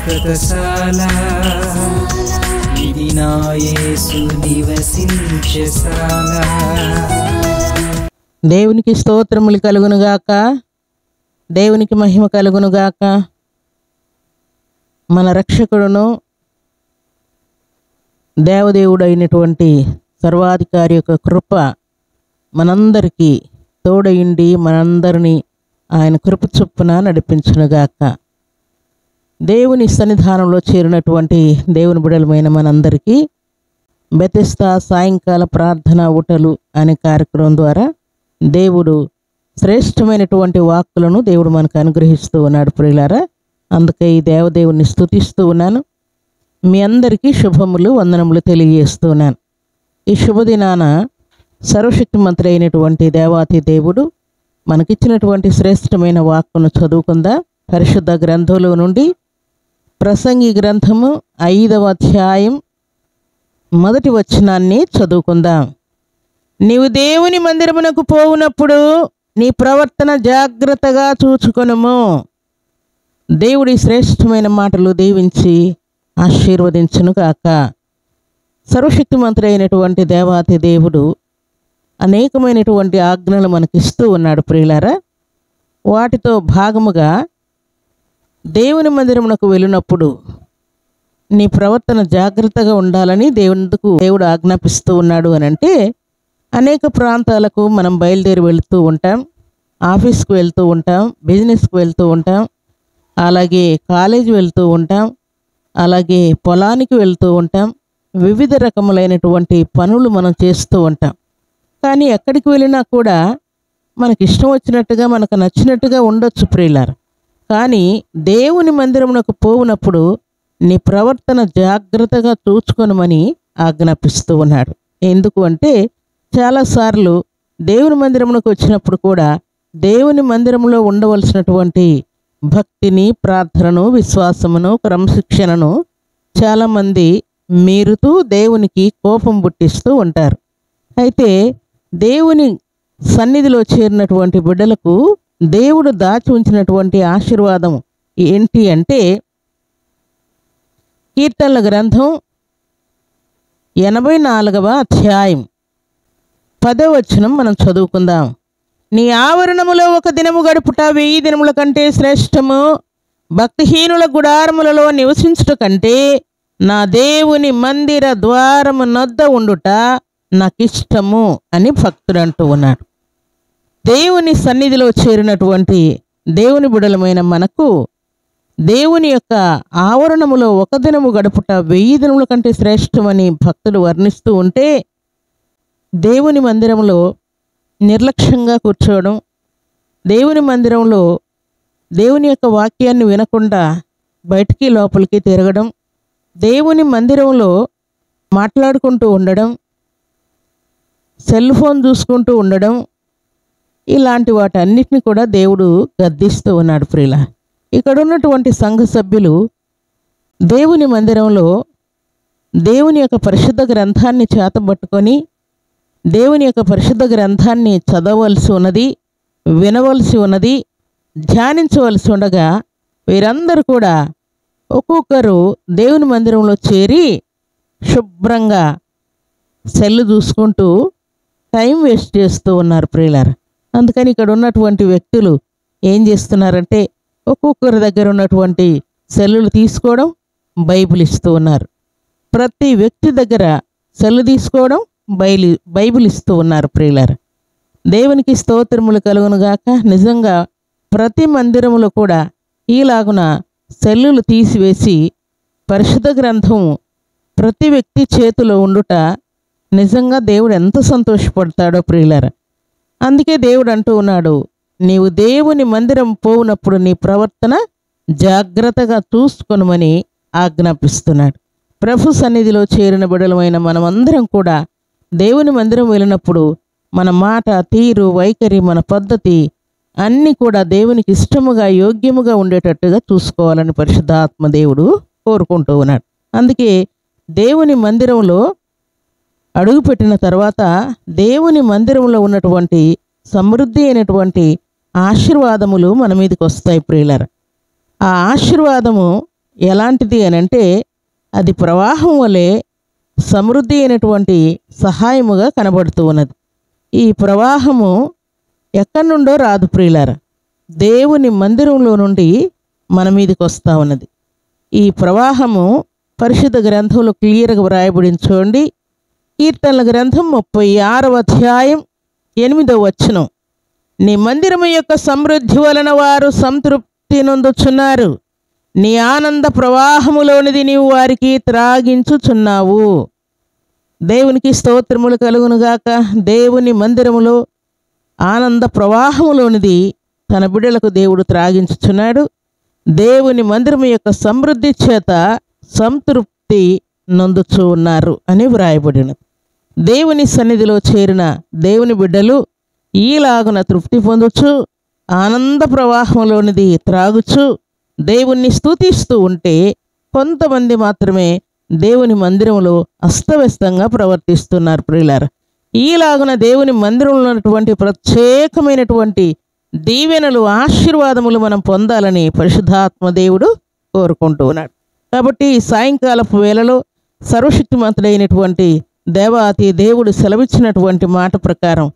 శాశ్వతశాల ఇది నా యేసు నివసించెశాల. దేవునికి స్తోత్రములు కలుగునుగాక, దేవునికి మహిమ కలుగునుగాక. మన రక్షకుడును దేవదేవుడు అయినటువంటి సర్వాధికారి యొక్క కృప మనందరికీ తోడయుండి మనందరినీ ఆయన కృప చొప్పున నడిపించునుగాక. దేవుని సన్నిధానంలో చేరినటువంటి దేవుని బిడ్డలమైన మనందరికీ బెతెస్దా సాయంకాల ప్రార్థన ఊటలు అనే కార్యక్రమం ద్వారా దేవుడు శ్రేష్టమైనటువంటి వాక్కులను దేవుడు మనకు అనుగ్రహిస్తూ ఉన్నాడు ప్రియులారా. అందుకే ఈ దేవదేవుని స్తుతిస్తూ ఉన్నాను. మీ అందరికీ శుభములు వందనములు తెలియజేస్తూ ఉన్నాను. ఈ శుభదినాన సర్వశక్తిమంతుడు అయినటువంటి దేవాతి దేవుడు మనకిచ్చినటువంటి శ్రేష్టమైన వాక్కును చదువుకుందాం. పరిశుద్ధ గ్రంథంలో నుండి ప్రసంగి గ్రంథము 5వ అధ్యాయం 1వ వచనాన్ని చదువుకుందాం. నీవు దేవుని మందిరమునకు పోవునప్పుడు నీ ప్రవర్తన జాగ్రత్తగా చూచుకొనుము. దేవుడి శ్రేష్టమైన మాటలు దీవించి ఆశీర్వదించును గాక. సర్వశక్తిమంతుడు అయినటువంటి దేవాతి దేవుడు అనేకమైనటువంటి ఆజ్ఞలు మనకిస్తూ ఉన్నాడు ప్రియులారా. వాటితో భాగముగా దేవుని మందిరమునకు వెళ్ళినప్పుడు నీ ప్రవర్తన జాగ్రత్తగా ఉండాలని దేవుడు ఆజ్ఞాపిస్తూ ఉన్నాడు అని అంటే, అనేక ప్రాంతాలకు మనం బయలుదేరి వెళుతూ ఉంటాం, ఆఫీస్కి వెళ్తూ ఉంటాం, బిజినెస్కి వెళ్తూ ఉంటాం, అలాగే కాలేజీ వెళ్తూ ఉంటాం, అలాగే పొలానికి వెళ్తూ ఉంటాం. వివిధ రకములైనటువంటి పనులు మనం చేస్తూ ఉంటాం. కానీ ఎక్కడికి వెళ్ళినా కూడా మనకి ఇష్టం వచ్చినట్టుగా మనకు నచ్చినట్టుగా ఉండొచ్చు ప్రియులారా. కానీ దేవుని మందిరమునకు పోవునప్పుడు నీ ప్రవర్తన జాగ్రత్తగా చూచుకొనమని ఆజ్ఞాపిస్తూ ఉన్నాడు. ఎందుకు అంటే చాలాసార్లు దేవుని మందిరమునకు వచ్చినప్పుడు కూడా దేవుని మందిరంలో ఉండవలసినటువంటి భక్తిని, ప్రార్థనను, విశ్వాసమును, క్రమశిక్షణను చాలామంది మీరుతూ దేవునికి కోపం పుట్టిస్తూ ఉంటారు. అయితే దేవుని సన్నిధిలో చేరినటువంటి బిడ్డలకు దేవుడు దాచి ఉంచినటువంటి ఆశీర్వాదం ఏంటి అంటే, కీర్తనల గ్రంథం 84వ అధ్యాయం 10వ వచనం మనం చదువుకుందాం. నీ ఆవరణములో ఒక దినము గడుపుట 1000 దినముల కంటే శ్రేష్టము. భక్తిహీనుల గుడారములలో నివసించుట కంటే నా దేవుని మందిర ద్వారము నొద్ద ఉండుట నాకిష్టము అని భక్తుడు అంటూ ఉన్నాడు. దేవుని సన్నిధిలో చేరినటువంటి దేవుని బిడలమైన మనకు దేవుని యొక్క ఆవరణములో ఒక దినము గడుపుట 1000 దినముల కంటే శ్రేష్టమని భక్తుడు వర్ణిస్తూ ఉంటే, దేవుని మందిరంలో నిర్లక్ష్యంగా కూర్చోవడం, దేవుని మందిరంలో దేవుని యొక్క వాక్యాన్ని వినకుండా బయటికి లోపలికి తిరగడం, దేవుని మందిరంలో మాట్లాడుకుంటూ ఉండడం, సెల్ ఫోన్ చూసుకుంటూ ఉండడం, ఇలాంటి వాటన్నిటిని కూడా దేవుడు గద్దిస్తూ ఉన్నాడు ప్రియుల. ఇక్కడ ఉన్నటువంటి సంఘ సభ్యులు దేవుని మందిరంలో దేవుని యొక్క పరిశుద్ధ గ్రంథాన్ని చేతబట్టుకొని దేవుని యొక్క పరిశుద్ధ గ్రంథాన్ని చదవవలసి ఉన్నది, వినవలసి ఉన్నది, ధ్యానించవలసి ఉండగా వీరందరూ కూడా ఒక్కొక్కరు దేవుని మందిరంలో చేరి శుభ్రంగా సెల్లు చూసుకుంటూ టైం వేస్ట్ చేస్తూ ఉన్నారు ప్రియులారా. అందుకని ఇక్కడ ఉన్నటువంటి వ్యక్తులు ఏం చేస్తున్నారంటే ఒక్కొక్కరి దగ్గర ఉన్నటువంటి సెల్లులు తీసుకోవడం, బైబిల్ ఇస్తూ ఉన్నారు. ప్రతి వ్యక్తి దగ్గర సెల్లు తీసుకోవడం, బైబిల్ ఇస్తూ ఉన్నారు ప్రియులారా. దేవునికి స్తోత్రములు కలుగునుగాక. నిజంగా ప్రతి మందిరములో కూడా ఈలాగున సెల్లులు తీసివేసి పరిశుద్ధ గ్రంథం ప్రతి వ్యక్తి చేతిలో ఉండుట నిజంగా దేవుడు ఎంత సంతోషపడతాడో ప్రియులారా. అందుకే దేవుడు అంటూ ఉన్నాడు, నీవు దేవుని మందిరం పోవునప్పుడు నీ ప్రవర్తన జాగ్రత్తగా చూసుకొనుమని ఆజ్ఞాపిస్తున్నాడు. ప్రభు సన్నిధిలో చేరిన బిడలమైన మనమందరం కూడా దేవుని మందిరం వెళ్ళినప్పుడు మన మాట, తీరు, వైఖరి, మన పద్ధతి అన్నీ కూడా దేవునికి ఇష్టముగా, యోగ్యముగా ఉండేటట్టుగా చూసుకోవాలని పరిశుద్ధాత్మ దేవుడు కోరుకుంటూ ఉన్నాడు. అందుకే దేవుని మందిరంలో అడుగుపెట్టిన తర్వాత దేవుని మందిరంలో ఉన్నటువంటి సమృద్ధి అయినటువంటి ఆశీర్వాదములు మన మీదకి వస్తాయి ప్రియులారా. ఆ ఆశీర్వాదము ఎలాంటిది అని అంటే అది ప్రవాహం వలె సమృద్ధి అయినటువంటి సహాయముగా కనబడుతూ ఉన్నది. ఈ ప్రవాహము ఎక్కడి నుండో రాదు ప్రియులారా, దేవుని మందిరంలో నుండి మన మీదకి వస్తూ ఉన్నది. ఈ ప్రవాహము పరిశుద్ధ గ్రంథంలో క్లియర్గా వ్రాయబడింది చూడండి. కీర్తనల గ్రంథం 36వ అధ్యాయం 8వ వచనం. నీ మందిరము యొక్క సమృద్ధి వలన వారు సంతృప్తి నొందుచున్నారు, నీ ఆనంద ప్రవాహములోనిది నీవు వారికి త్రాగించుచున్నావు. దేవునికి స్తోత్రములు కలుగునుగాక. దేవుని మందిరములో ఆనంద ప్రవాహములోనిది తన బిడ్డలకు దేవుడు త్రాగించుచున్నాడు. దేవుని మందిరము యొక్క సమృద్ధి చేత సంతృప్తి నొందుచూ ఉన్నారు అని వ్రాయబడినది. దేవుని సన్నిధిలో చేరిన దేవుని బిడ్డలు ఈలాగున తృప్తి పొందుచు ఆనంద ప్రవాహంలోనిది త్రాగుచు దేవుణ్ణి స్తుతిస్తూ ఉంటే, కొంతమంది మాత్రమే దేవుని మందిరంలో అస్తవ్యస్తంగా ప్రవర్తిస్తున్నారు ప్రియులారా. ఈలాగున దేవుని మందిరంలో ఉన్నటువంటి ప్రత్యేకమైనటువంటి దీవెనలు, ఆశీర్వాదములు మనం పొందాలని పరిశుద్ధాత్మ దేవుడు కోరుకుంటూ ఉన్నాడు. కాబట్టి ఈ సాయంకాలపు వేళలో సర్వశక్తిమంతుడైనటువంటి దేవాతి దేవుడు సెలవిచ్చినటువంటి మాట ప్రకారం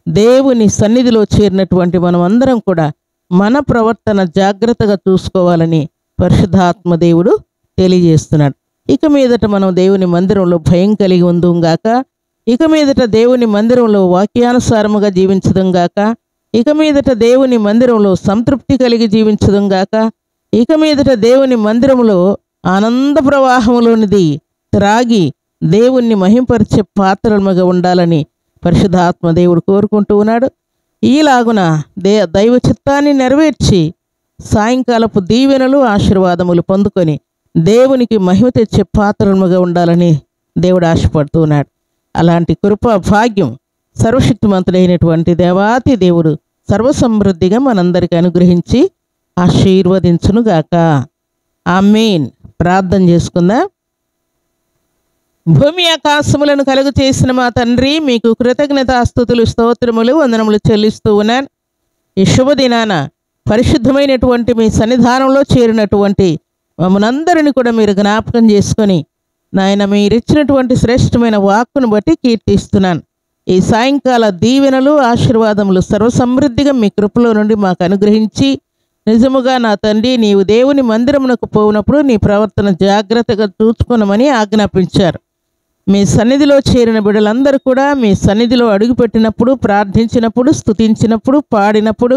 దేవుని సన్నిధిలో చేరినటువంటి మనం అందరం కూడా మన ప్రవర్తన జాగ్రత్తగా చూసుకోవాలని పరిశుద్ధాత్మ దేవుడు తెలియజేస్తున్నాడు. ఇక మీదట మనం దేవుని మందిరంలో భయం కలిగి ఉందుంగాక, ఇక మీదట దేవుని మందిరంలో వాక్యానుసారముగా జీవించదుంగాక, ఇక మీదట దేవుని మందిరంలో సంతృప్తి కలిగి జీవించదుంగాక, ఇక మీదట దేవుని మందిరంలో ఆనంద ప్రవాహంలోనిది త్రాగి దేవుణ్ణి మహింపరిచే పాత్రలుగా ఉండాలని పరిశుద్ధాత్మ దేవుడు కోరుకుంటూ ఉన్నాడు. ఈలాగున దైవ చిత్తాన్ని నెరవేర్చి సాయంకాలపు దీవెనలు, ఆశీర్వాదములు పొందుకొని దేవునికి మహిమ తెచ్చే పాత్రలుగా ఉండాలని దేవుడు ఆశపడుతూ ఉన్నాడు. అలాంటి కృప భాగ్యం సర్వశక్తిమంతుడైనటువంటి దేవాతి దేవుడు సర్వసమృద్ధిగా మనందరికీ అనుగ్రహించి ఆశీర్వదించునుగాక. ఆమేన్. ప్రార్థన చేసుకుందాం. భూమి ఆకాశములను కలుగు చేసిన మా తండ్రి, మీకు కృతజ్ఞతాస్తుతులు, స్తోత్రములు, వందనములు చెల్లిస్తూ ఉన్నాను. ఈ శుభదినాన పరిశుద్ధమైనటువంటి మీ సన్నిధానంలో చేరినటువంటి మమ్మల్నందరినీ కూడా మీరు జ్ఞాపకం చేసుకొని నాయన మీరిచ్చినటువంటి శ్రేష్టమైన వాక్కును బట్టి కీర్తిస్తున్నాను. ఈ సాయంకాల దీవెనలు, ఆశీర్వాదములు సర్వసమృద్ధిగా మీ కృపలో నుండి మాకు అనుగ్రహించి, నిజముగా నా తండ్రి నీవు దేవుని మందిరమునకు పోయినప్పుడు నీ ప్రవర్తన జాగ్రత్తగా చూసుకునమని ఆజ్ఞాపించారు. మీ సన్నిధిలో చేరిన బిడ్డలందరూ కూడా మీ సన్నిధిలో అడుగుపెట్టినప్పుడు, ప్రార్థించినప్పుడు, స్తుతించినప్పుడు, పాడినప్పుడు,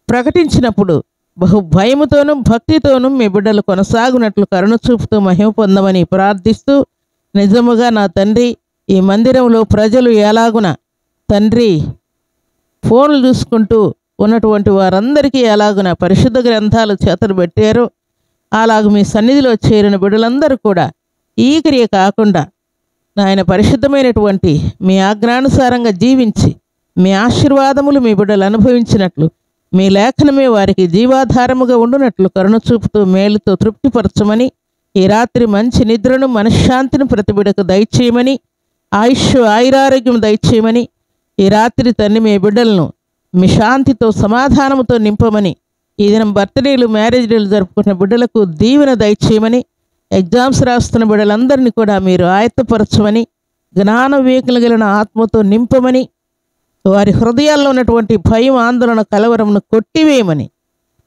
ప్రకటించినప్పుడు బహు భయముతోనూ భక్తితోనూ మీ బిడ్డలు కొనసాగునట్లు కరుణ చూపుతూ మహిమ పొందమని ప్రార్థిస్తూ, నిజముగా నా తండ్రి ఈ మందిరంలో ప్రజలు ఎలాగున తండ్రి ఫోన్లు చూసుకుంటూ ఉన్నటువంటి వారందరికీ ఎలాగున పరిశుద్ధ గ్రంథాలు చేతలు పెట్టారో అలాగ మీ సన్నిధిలో చేరిన బిడ్డలందరూ కూడా ఈ క్రియ కాకుండా నాయన పరిశుద్ధమైనటువంటి మీ ఆజ్ఞానుసారంగా జీవించి మీ ఆశీర్వాదములు మీ బిడ్డలు అనుభవించినట్లు, మీ లేఖనమే వారికి జీవాధారముగా ఉండునట్లు కరుణ చూపుతూ మేలుతో తృప్తిపరచమని, ఈ రాత్రి మంచి నిద్రను, మనశ్శాంతిని ప్రతి బిడ్డకు దయచేయమని, ఆయుష్ ఆయురారోగ్యం దయచేయమని, ఈ రాత్రి తండ్రి మీ బిడ్డలను మీ శాంతితో సమాధానముతో నింపమని, ఈ దినం బర్త్డేలు, మ్యారేజ్ డేలు జరుపుకున్న బిడ్డలకు దీవెన దయచేయమని, ఎగ్జామ్స్ రాస్తున్న బిడ్డలందరినీ కూడా మీరు ఆయత్తపరచమని, జ్ఞాన వివేకం కలిగిన ఆత్మతో నింపమని, వారి హృదయాల్లో ఉన్నటువంటి భయం, ఆందోళన, కలవరమును కొట్టివేయమని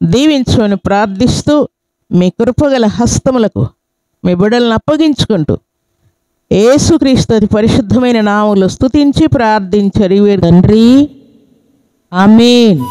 దీవించమని ప్రార్థిస్తూ, మీ కృపగల హస్తములకు మీ బిడ్డలను అప్పగించుకుంటూ యేసుక్రీస్తు అతి పరిశుద్ధమైన నామములో స్తుతించి ప్రార్థించరి తండ్రి. ఆమేన్.